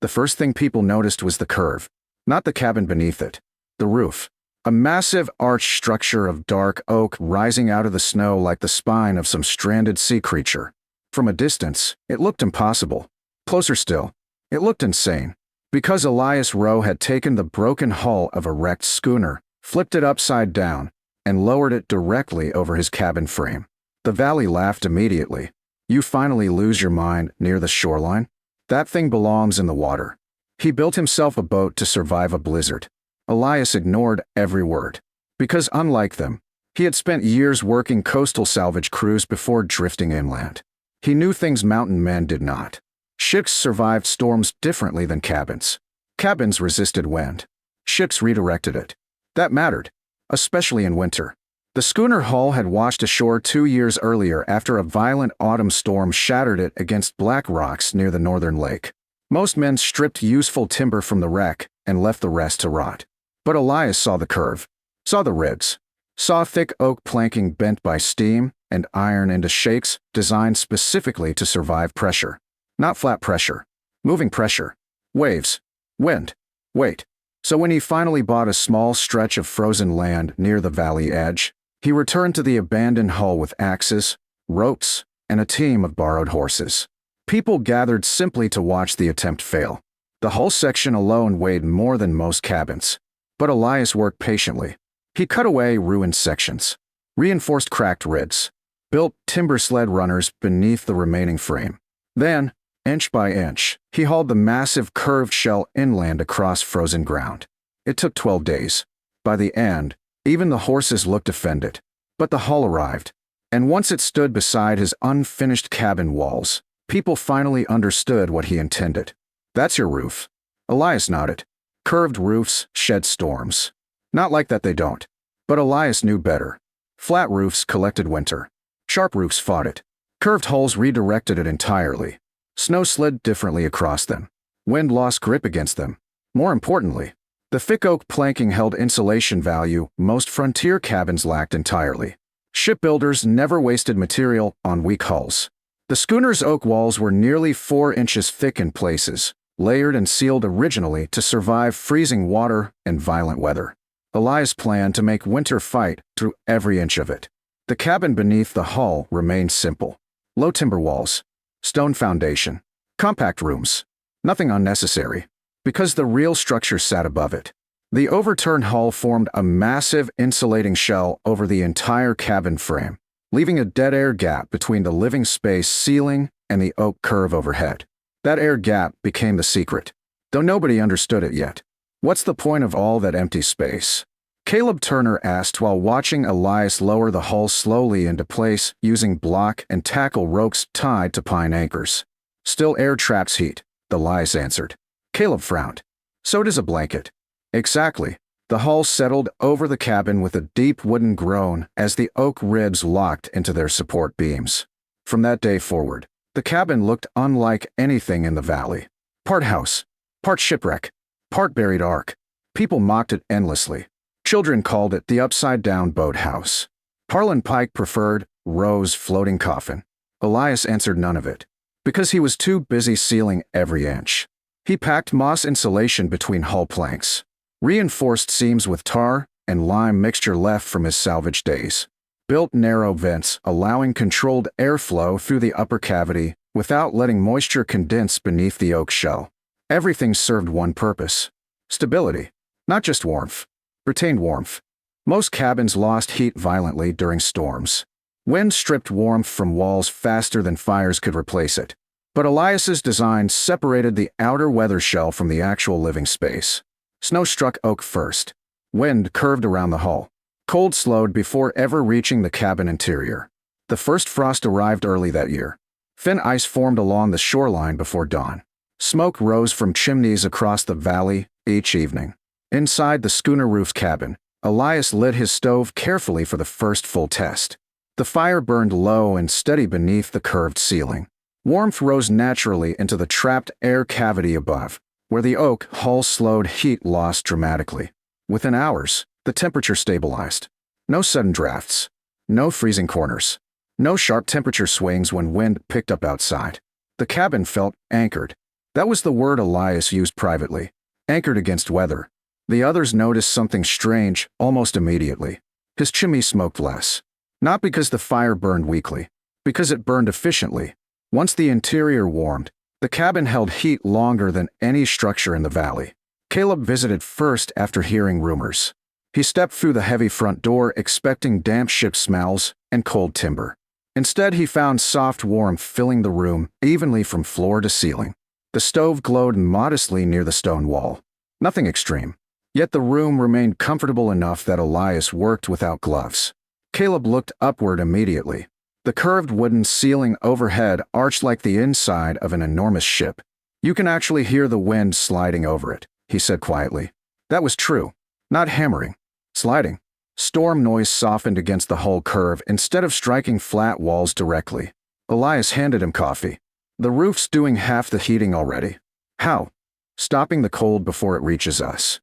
The first thing people noticed was the curve, not the cabin beneath it. The roof. A massive arched structure of dark oak rising out of the snow like the spine of some stranded sea creature. From a distance, it looked impossible. Closer still, it looked insane. Because Elias Rowe had taken the broken hull of a wrecked schooner, flipped it upside down, and lowered it directly over his cabin frame. The valley laughed immediately. You finally lose your mind near the shoreline? That thing belongs in the water. He built himself a boat to survive a blizzard. Elias ignored every word. Because unlike them, he had spent years working coastal salvage crews before drifting inland. He knew things mountain men did not. Ships survived storms differently than cabins. Cabins resisted wind. Ships redirected it. That mattered, especially in winter. The schooner hull had washed ashore 2 years earlier after a violent autumn storm shattered it against black rocks near the northern lake. Most men stripped useful timber from the wreck and left the rest to rot. But Elias saw the curve, saw the ribs, saw thick oak planking bent by steam and iron into shapes designed specifically to survive pressure. Not flat pressure, moving pressure, waves, wind, weight. So when he finally bought a small stretch of frozen land near the valley edge, he returned to the abandoned hull with axes, ropes, and a team of borrowed horses. People gathered simply to watch the attempt fail. The hull section alone weighed more than most cabins. But Elias worked patiently. He cut away ruined sections, reinforced cracked ribs, built timber sled runners beneath the remaining frame. Then, inch by inch, he hauled the massive curved shell inland across frozen ground. It took 12 days. By the end, even the horses looked offended. But the hull arrived, and once it stood beside his unfinished cabin walls, people finally understood what he intended. That's your roof. Elias nodded. Curved roofs shed storms. Not like that they don't. But Elias knew better. Flat roofs collected winter. Sharp roofs fought it. Curved hulls redirected it entirely. Snow slid differently across them. Wind lost grip against them. More importantly, the thick oak planking held insulation value most frontier cabins lacked entirely. Shipbuilders never wasted material on weak hulls. The schooner's oak walls were nearly 4 inches thick in places, layered and sealed originally to survive freezing water and violent weather. Elias planned to make winter fight through every inch of it. The cabin beneath the hull remained simple. Low timber walls, stone foundation, compact rooms, nothing unnecessary, because the real structure sat above it. The overturned hull formed a massive insulating shell over the entire cabin frame, leaving a dead air gap between the living space ceiling and the oak curve overhead. That air gap became the secret, though nobody understood it yet. What's the point of all that empty space? Caleb Turner asked while watching Elias lower the hull slowly into place using block and tackle ropes tied to pine anchors. Still air traps heat, Elias answered. Caleb frowned. So does a blanket. Exactly. The hull settled over the cabin with a deep wooden groan as the oak ribs locked into their support beams. From that day forward, the cabin looked unlike anything in the valley. Part house, part shipwreck, part buried ark. People mocked it endlessly. Children called it the upside-down boathouse. Harlan Pike preferred Rowe's floating coffin. Elias answered none of it, because he was too busy sealing every inch. He packed moss insulation between hull planks, reinforced seams with tar and lime mixture left from his salvage days, built narrow vents allowing controlled airflow through the upper cavity without letting moisture condense beneath the oak shell. Everything served one purpose: stability, not just warmth. Retained warmth. Most cabins lost heat violently during storms. Wind stripped warmth from walls faster than fires could replace it. But Elias's design separated the outer weather shell from the actual living space. Snow struck oak first. Wind curved around the hull. Cold slowed before ever reaching the cabin interior. The first frost arrived early that year. Thin ice formed along the shoreline before dawn. Smoke rose from chimneys across the valley each evening. Inside the schooner roof's cabin, Elias lit his stove carefully for the first full test. The fire burned low and steady beneath the curved ceiling. Warmth rose naturally into the trapped air cavity above, where the oak hull slowed heat loss dramatically. Within hours, the temperature stabilized. No sudden drafts. No freezing corners. No sharp temperature swings when wind picked up outside. The cabin felt anchored. That was the word Elias used privately, anchored against weather. The others noticed something strange almost immediately. His chimney smoked less. Not because the fire burned weakly, because it burned efficiently. Once the interior warmed, the cabin held heat longer than any structure in the valley. Caleb visited first after hearing rumors. He stepped through the heavy front door expecting damp ship smells and cold timber. Instead, he found soft warmth filling the room evenly from floor to ceiling. The stove glowed modestly near the stone wall. Nothing extreme. Yet the room remained comfortable enough that Elias worked without gloves. Caleb looked upward immediately. The curved wooden ceiling overhead arched like the inside of an enormous ship. "You can actually hear the wind sliding over it," he said quietly. That was true. Not hammering. Sliding. Storm noise softened against the hull curve instead of striking flat walls directly. Elias handed him coffee. "The roof's doing half the heating already." "How?" "Stopping the cold before it reaches us."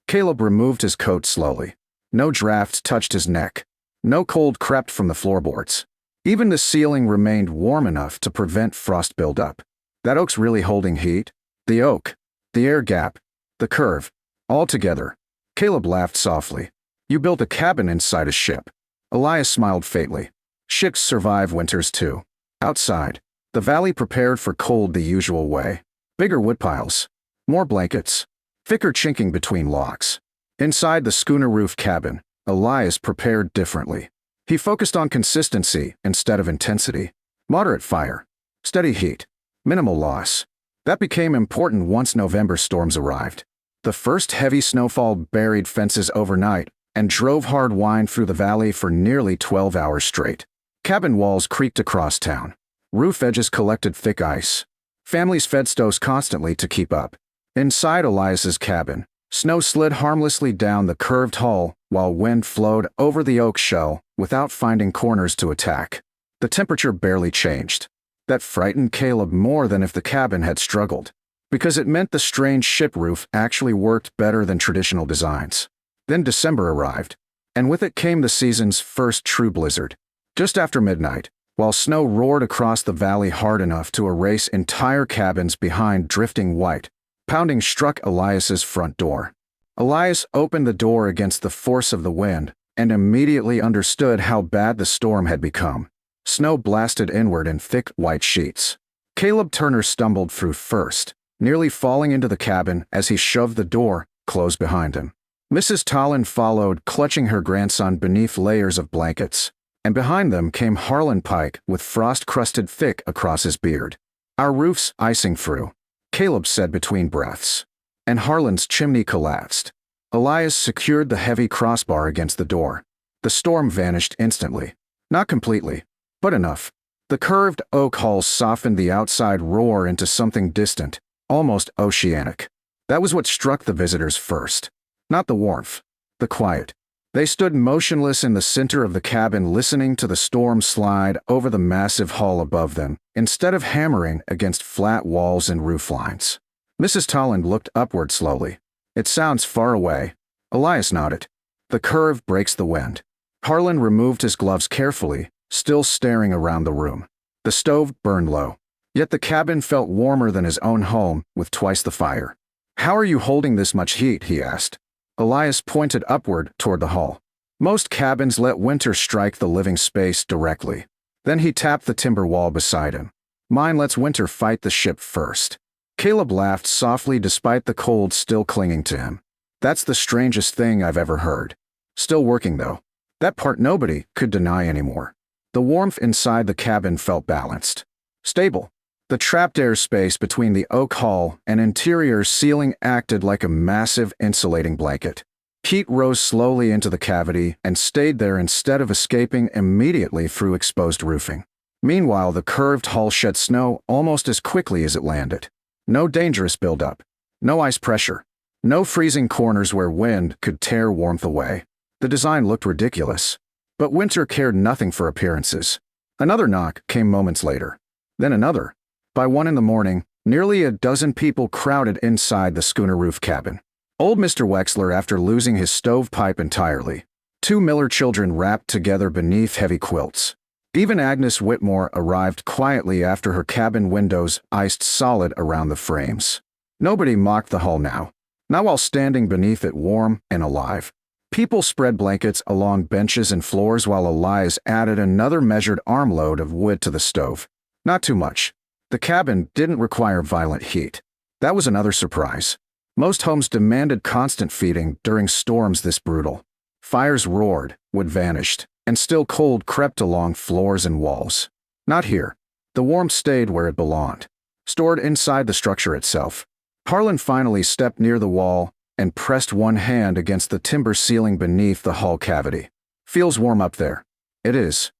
Caleb removed his coat slowly. No draft touched his neck. No cold crept from the floorboards. Even the ceiling remained warm enough to prevent frost buildup. "That oak's really holding heat?" "The oak, the air gap, the curve, all together." Caleb laughed softly. "You built a cabin inside a ship." Elias smiled faintly. "Ships survive winters too." Outside, the valley prepared for cold the usual way. Bigger woodpiles. More blankets. Thicker chinking between logs. Inside the schooner roof cabin, Elias prepared differently. He focused on consistency instead of intensity. Moderate fire. Steady heat. Minimal loss. That became important once November storms arrived. The first heavy snowfall buried fences overnight and drove hard wind through the valley for nearly 12 hours straight. Cabin walls creaked across town. Roof edges collected thick ice. Families fed stoves constantly to keep up. Inside Elias's cabin, snow slid harmlessly down the curved hull while wind flowed over the oak shell without finding corners to attack. The temperature barely changed. That frightened Caleb more than if the cabin had struggled, because it meant the strange ship roof actually worked better than traditional designs. Then December arrived, and with it came the season's first true blizzard. Just after midnight, while snow roared across the valley hard enough to erase entire cabins behind drifting white, pounding struck Elias's front door. Elias opened the door against the force of the wind and immediately understood how bad the storm had become. Snow blasted inward in thick white sheets. Caleb Turner stumbled through first, nearly falling into the cabin as he shoved the door closed behind him. Mrs. Tolland followed, clutching her grandson beneath layers of blankets, and behind them came Harlan Pike with frost crusted thick across his beard. "Our roof's icing through," Caleb said between breaths, and Harlan's chimney collapsed. Elias secured the heavy crossbar against the door. The storm vanished instantly. Not completely, but enough. The curved oak hull softened the outside roar into something distant, almost oceanic. That was what struck the visitors first. Not the warmth, the quiet. They stood motionless in the center of the cabin listening to the storm slide over the massive hull above them, instead of hammering against flat walls and roof lines. Mrs. Tolland looked upward slowly. "It sounds far away." Elias nodded. "The curve breaks the wind." Harlan removed his gloves carefully, still staring around the room. The stove burned low, yet the cabin felt warmer than his own home with twice the fire. "How are you holding this much heat?" he asked. Elias pointed upward toward the hull. "Most cabins let winter strike the living space directly." Then he tapped the timber wall beside him. "Mine lets winter fight the ship first." Caleb laughed softly despite the cold still clinging to him. "That's the strangest thing I've ever heard." Still working though. That part nobody could deny anymore. The warmth inside the cabin felt balanced. Stable. The trapped air space between the oak hull and interior ceiling acted like a massive insulating blanket. Heat rose slowly into the cavity and stayed there instead of escaping immediately through exposed roofing. Meanwhile, the curved hull shed snow almost as quickly as it landed. No dangerous buildup. No ice pressure. No freezing corners where wind could tear warmth away. The design looked ridiculous. But winter cared nothing for appearances. Another knock came moments later. Then another. By 1 in the morning, nearly a dozen people crowded inside the schooner roof cabin. Old Mr. Wexler after losing his stovepipe entirely. 2 Miller children wrapped together beneath heavy quilts. Even Agnes Whitmore arrived quietly after her cabin windows iced solid around the frames. Nobody mocked the hull now, not while standing beneath it warm and alive. People spread blankets along benches and floors while Elias added another measured armload of wood to the stove. Not too much. The cabin didn't require violent heat. That was another surprise. Most homes demanded constant feeding during storms this brutal. Fires roared, wood vanished, and still cold crept along floors and walls. Not here. The warmth stayed where it belonged, stored inside the structure itself. Harlan finally stepped near the wall and pressed one hand against the timber ceiling beneath the hull cavity. Feels warm up there. It is.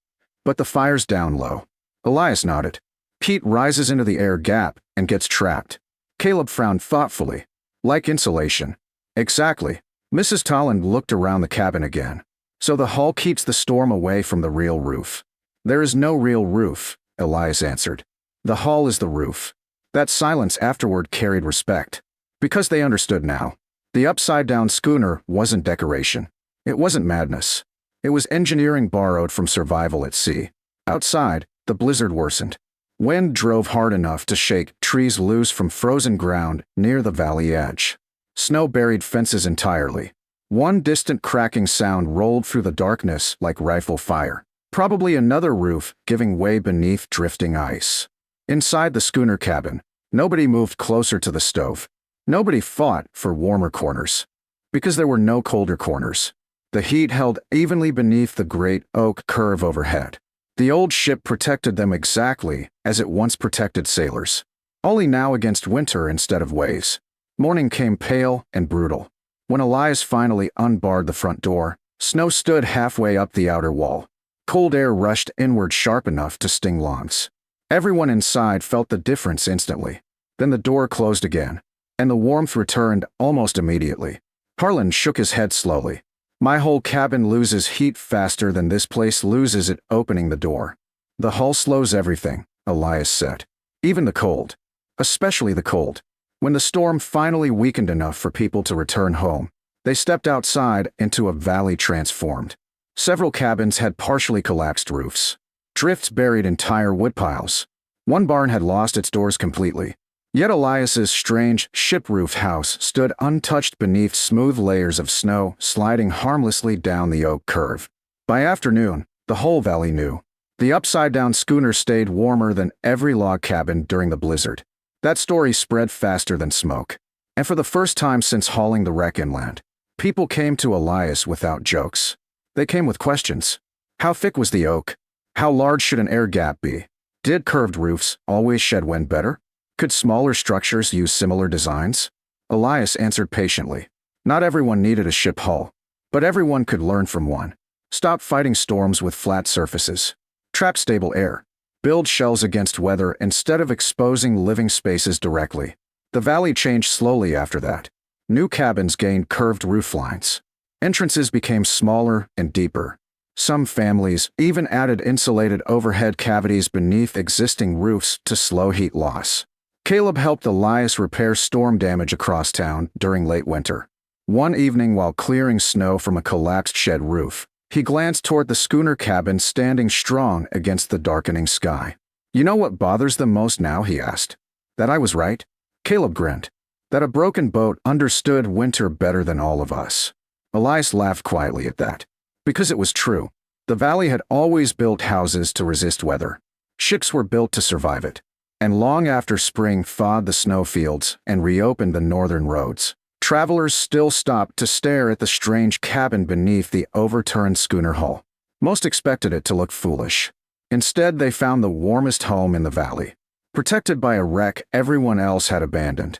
But the fire's down low. Elias nodded. Heat rises into the air gap and gets trapped. Caleb frowned thoughtfully. Like insulation. Exactly. Mrs. Tolland looked around the cabin again. So the hull keeps the storm away from the real roof. There is no real roof, Elias answered. The hull is the roof. That silence afterward carried respect. Because they understood now. The upside-down schooner wasn't decoration. It wasn't madness. It was engineering borrowed from survival at sea. Outside, the blizzard worsened. Wind drove hard enough to shake trees loose from frozen ground near the valley edge. Snow buried fences entirely. One distant cracking sound rolled through the darkness like rifle fire. Probably another roof giving way beneath drifting ice. Inside the schooner cabin, nobody moved closer to the stove. Nobody fought for warmer corners. Because there were no colder corners. The heat held evenly beneath the great oak curve overhead. The old ship protected them exactly as it once protected sailors. Only now against winter instead of waves. Morning came pale and brutal. When Elias finally unbarred the front door, snow stood halfway up the outer wall. Cold air rushed inward sharp enough to sting lungs. Everyone inside felt the difference instantly. Then the door closed again, and the warmth returned almost immediately. Harlan shook his head slowly. My whole cabin loses heat faster than this place loses it opening the door. The hull slows everything, Elias said. Even the cold. Especially the cold. When the storm finally weakened enough for people to return home, they stepped outside into a valley transformed. Several cabins had partially collapsed roofs. Drifts buried entire woodpiles. One barn had lost its doors completely. Yet Elias's strange ship-roof house stood untouched beneath smooth layers of snow sliding harmlessly down the oak curve. By afternoon, the whole valley knew. The upside-down schooner stayed warmer than every log cabin during the blizzard. That story spread faster than smoke. And for the first time since hauling the wreck inland, people came to Elias without jokes. They came with questions. How thick was the oak? How large should an air gap be? Did curved roofs always shed wind better? Could smaller structures use similar designs? Elias answered patiently. Not everyone needed a ship hull, but everyone could learn from one. Stop fighting storms with flat surfaces. Trap stable air. Build shells against weather instead of exposing living spaces directly. The valley changed slowly after that. New cabins gained curved roof lines. Entrances became smaller and deeper. Some families even added insulated overhead cavities beneath existing roofs to slow heat loss. Caleb helped Elias repair storm damage across town during late winter. One evening while clearing snow from a collapsed shed roof, he glanced toward the schooner cabin standing strong against the darkening sky. You know what bothers them most now, he asked. That I was right? Caleb grinned. That a broken boat understood winter better than all of us. Elias laughed quietly at that. Because it was true. The valley had always built houses to resist weather. Ships were built to survive it. And long after spring thawed the snowfields and reopened the northern roads, travelers still stopped to stare at the strange cabin beneath the overturned schooner hull. Most expected it to look foolish. Instead, they found the warmest home in the valley. Protected by a wreck everyone else had abandoned,